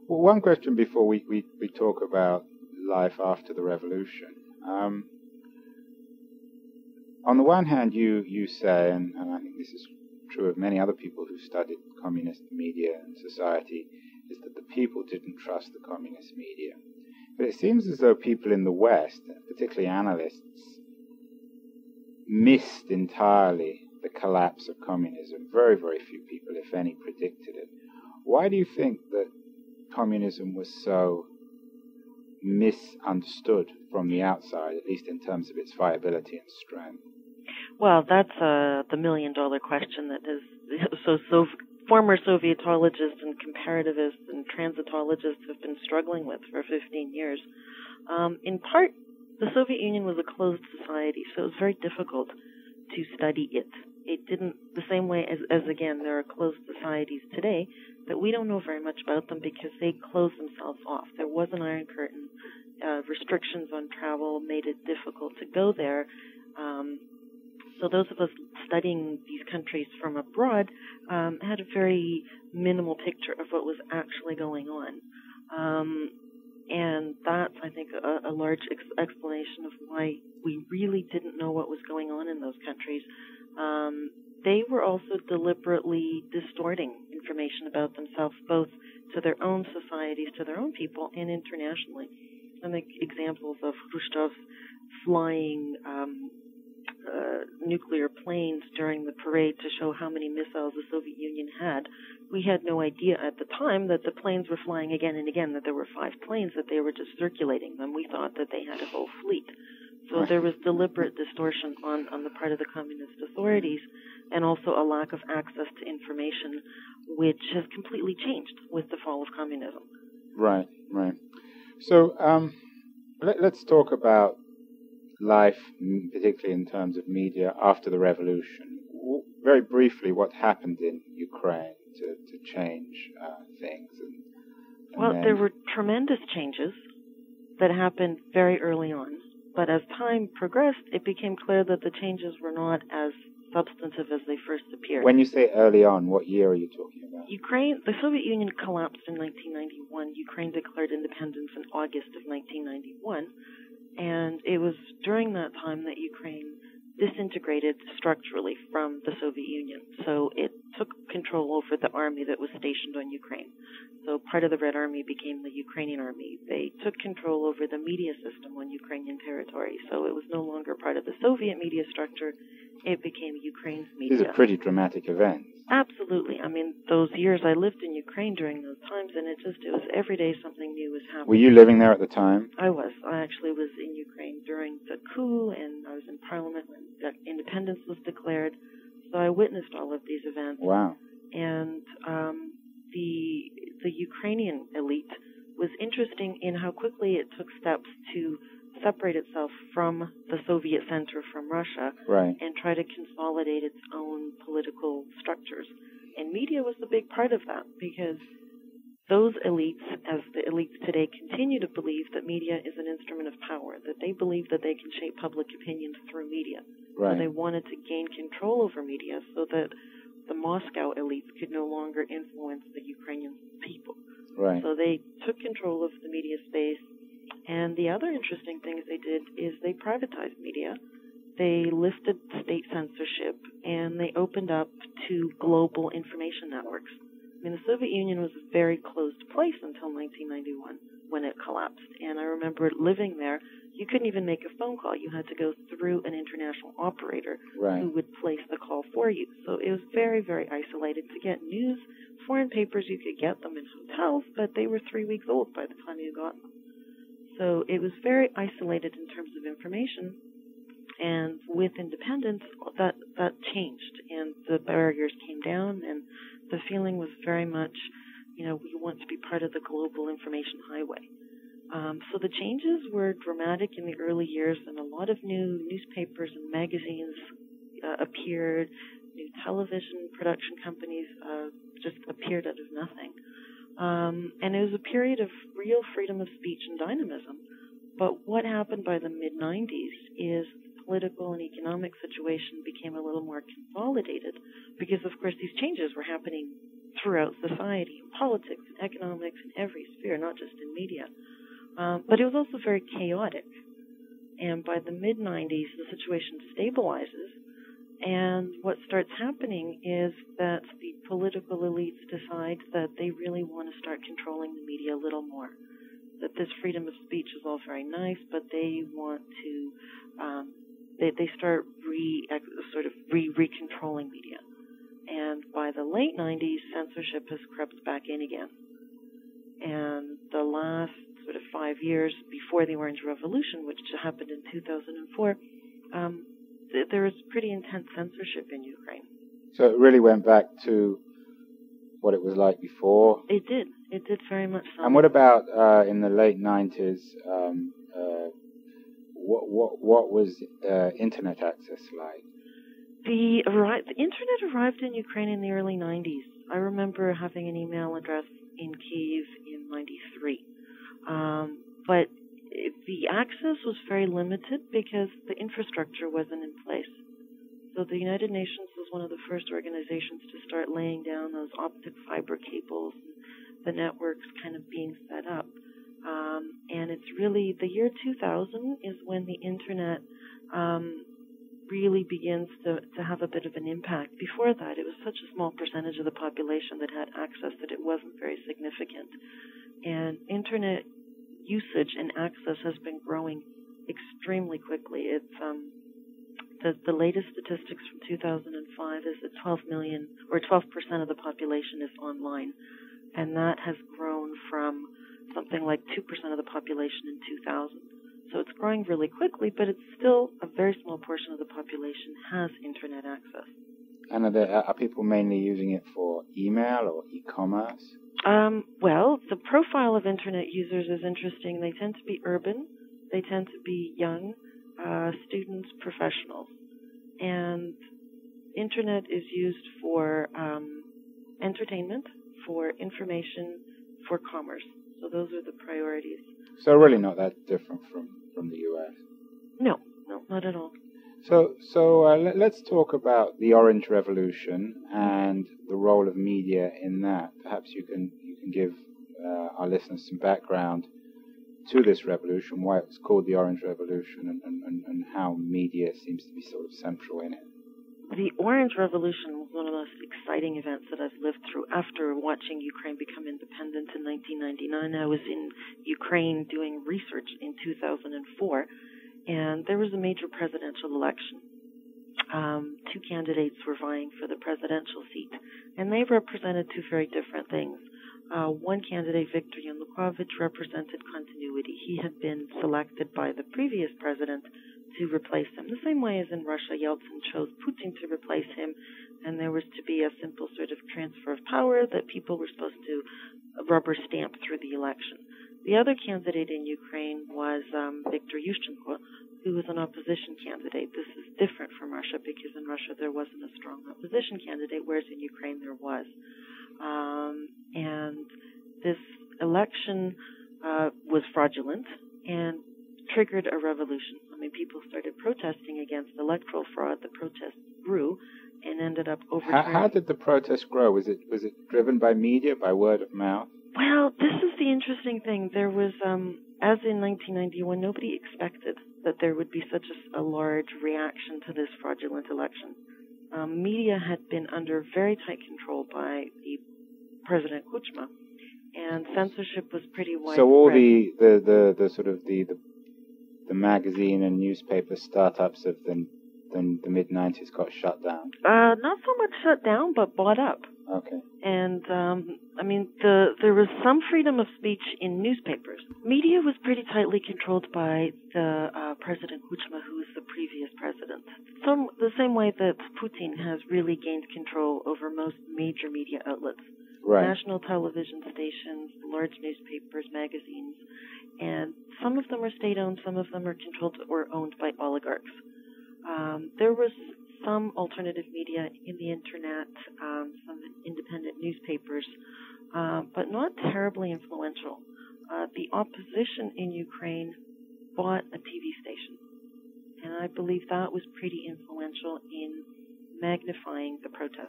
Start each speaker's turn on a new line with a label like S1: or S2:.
S1: Well, one question before we talk about life after the revolution. On the one hand, you say, and I think this is true of many other people who studied communist media and society, is that the people didn't trust the communist media. But it seems as though people in the West, particularly analysts, missed entirely the collapse of communism. Very, very few people, if any, predicted it. Why do you think that communism was so misunderstood from the outside, at least in terms of its viability and strength?
S2: Well, that's the million-dollar question that is former Sovietologists and comparativists and transitologists have been struggling with for 15 years. In part, the Soviet Union was a closed society, so it was very difficult to study it. It didn't, the same way as again, there are closed societies today, that we don't know very much about them because they closed themselves off. There was an Iron Curtain. Restrictions on travel made it difficult to go there. So those of us studying these countries from abroad had a very minimal picture of what was actually going on. And that's, I think, a large explanation of why we really didn't know what was going on in those countries. They were also deliberately distorting information about themselves, both to their own societies, to their own people, and internationally. I think examples of Khrushchev's flying nuclear planes during the parade to show how many missiles the Soviet Union had. We had no idea at the time that the planes were flying again and again, that there were 5 planes, that they were just circulating them. We thought that they had a whole fleet. So there was deliberate distortion on the part of the communist authorities, and also a lack of access to information, which has completely changed with the fall of communism.
S1: Right, right. So let's talk about life, particularly in terms of media, after the revolution. Very briefly, what happened in Ukraine to change things?
S2: Well, there were tremendous changes that happened very early on. But as time progressed, it became clear that the changes were not as substantive as they first appeared.
S1: When you say early on, what year are you talking about?
S2: The Soviet Union collapsed in 1991. Ukraine declared independence in August of 1991. And it was during that time that Ukraine disintegrated structurally from the Soviet Union. So it took control over the army that was stationed on Ukraine. So part of the Red Army became the Ukrainian army. They took control over the media system on Ukrainian territory. So it was no longer part of the Soviet media structure. It became Ukraine's media.
S1: These are pretty dramatic events.
S2: Absolutely. I mean, those years I lived in Ukraine during those times, and it was every day something new was happening.
S1: Were you living there at the time?
S2: I was. I actually was in Ukraine during the coup, and I was in parliament when independence was declared. So I witnessed all of these events.
S1: Wow.
S2: And the Ukrainian elite was interesting in how quickly it took steps to separate itself from the Soviet center, from Russia,
S1: right,
S2: and try to consolidate its own political structures. And media was a big part of that, because those elites, as the elites today, continue to believe that media is an instrument of power, that they believe that they can shape public opinion through media.
S1: Right.
S2: So they wanted to gain control over media so that the Moscow elites could no longer influence the Ukrainian people.
S1: Right.
S2: So they took control of the media space. And the other interesting things they did is they privatized media. They lifted state censorship, and they opened up to global information networks. I mean, the Soviet Union was a very closed place until 1991 when it collapsed. And I remember living there. You couldn't even make a phone call. You had to go through an international operator
S1: right,
S2: who would place the call for you. So it was very, very isolated. To get news, foreign papers, you could get them in hotels, but they were 3 weeks old by the time you got them. So it was very isolated in terms of information, and with independence, that changed, and the barriers came down, and the feeling was very much, we want to be part of the global information highway. So the changes were dramatic in the early years, and a lot of new newspapers and magazines appeared. New television production companies just appeared out of nothing. And it was a period of real freedom of speech and dynamism. But what happened by the mid-90s is the political and economic situation became a little more consolidated because, of course, these changes were happening throughout society, politics, and economics, in every sphere, not just in media. But it was also very chaotic. And by the mid-90s, the situation stabilizes. And what starts happening is that the political elites decide that they really want to start controlling the media a little more. That this freedom of speech is all very nice, but they want to, they start re-controlling media. And by the late 90s, censorship has crept back in again. And the last sort of 5 years before the Orange Revolution, which happened in 2004, there was pretty intense censorship in Ukraine.
S1: So it really went back to what it was like before?
S2: It did. It did very much so.
S1: And what about in the late 90s? What was internet access like?
S2: The internet arrived in Ukraine in the early 90s. I remember having an email address in Kyiv in 93. But the access was very limited because the infrastructure wasn't in place. So the United Nations was one of the first organizations to start laying down those optic fiber cables, and the networks kind of being set up. And it's really the year 2000 is when the internet really begins to have a bit of an impact. Before that, it was such a small percentage of the population that had access that it wasn't very significant. And internet usage and access has been growing extremely quickly. It's the latest statistics from 2005 is that 12 million or 12% of the population is online, and that has grown from something like 2% of the population in 2000. So it's growing really quickly, but it's still a very small portion of the population has internet access.
S1: And are people mainly using it for email or e-commerce?
S2: Well, the profile of internet users is interesting. They tend to be urban. They tend to be young, students, professionals. And internet is used for entertainment, for information, for commerce. So those are the priorities.
S1: So really not that different from the U.S.?
S2: No, not at all.
S1: So let's talk about the Orange Revolution and the role of media in that. Perhaps you can give our listeners some background to this revolution, why it's called the Orange Revolution, and how media seems to be sort of central in it.
S2: The Orange Revolution was one of the most exciting events that I've lived through after watching Ukraine become independent in 1999. I was in Ukraine doing research in 2004, and there was a major presidential election. Two candidates were vying for the presidential seat, and they represented two very different things. One candidate, Viktor Yanukovych, represented continuity. He had been selected by the previous president to replace him. The same way as in Russia, Yeltsin chose Putin to replace him, and there was to be a simple sort of transfer of power that people were supposed to rubber stamp through the election. The other candidate in Ukraine was Viktor Yushchenko, who was an opposition candidate. This is different from Russia because in Russia there wasn't a strong opposition candidate, whereas in Ukraine there was. And this election was fraudulent and triggered a revolution. I mean, people started protesting against electoral fraud. The protest grew and ended up overturning.
S1: How did the protest grow? Was it driven by media, by word of mouth?
S2: Well, this is the interesting thing. There was, as in 1991, nobody expected that there would be such a large reaction to this fraudulent election. Media had been under very tight control by the President Kuchma, and censorship was pretty widespread.
S1: So all the sort of the magazine and newspaper startups of the mid-90s got shut down?
S2: Not so much shut down, but bought up.
S1: Okay.
S2: And, I mean, there was some freedom of speech in newspapers. Media was pretty tightly controlled by the President Kuchma, who was the previous president. The same way that Putin has really gained control over most major media outlets.
S1: Right.
S2: National television stations, large newspapers, magazines, and some of them are state-owned, some of them are controlled or owned by oligarchs. There was some alternative media in the internet, some independent newspapers, but not terribly influential. The opposition in Ukraine bought a TV station, and I believe that was pretty influential in magnifying the protests.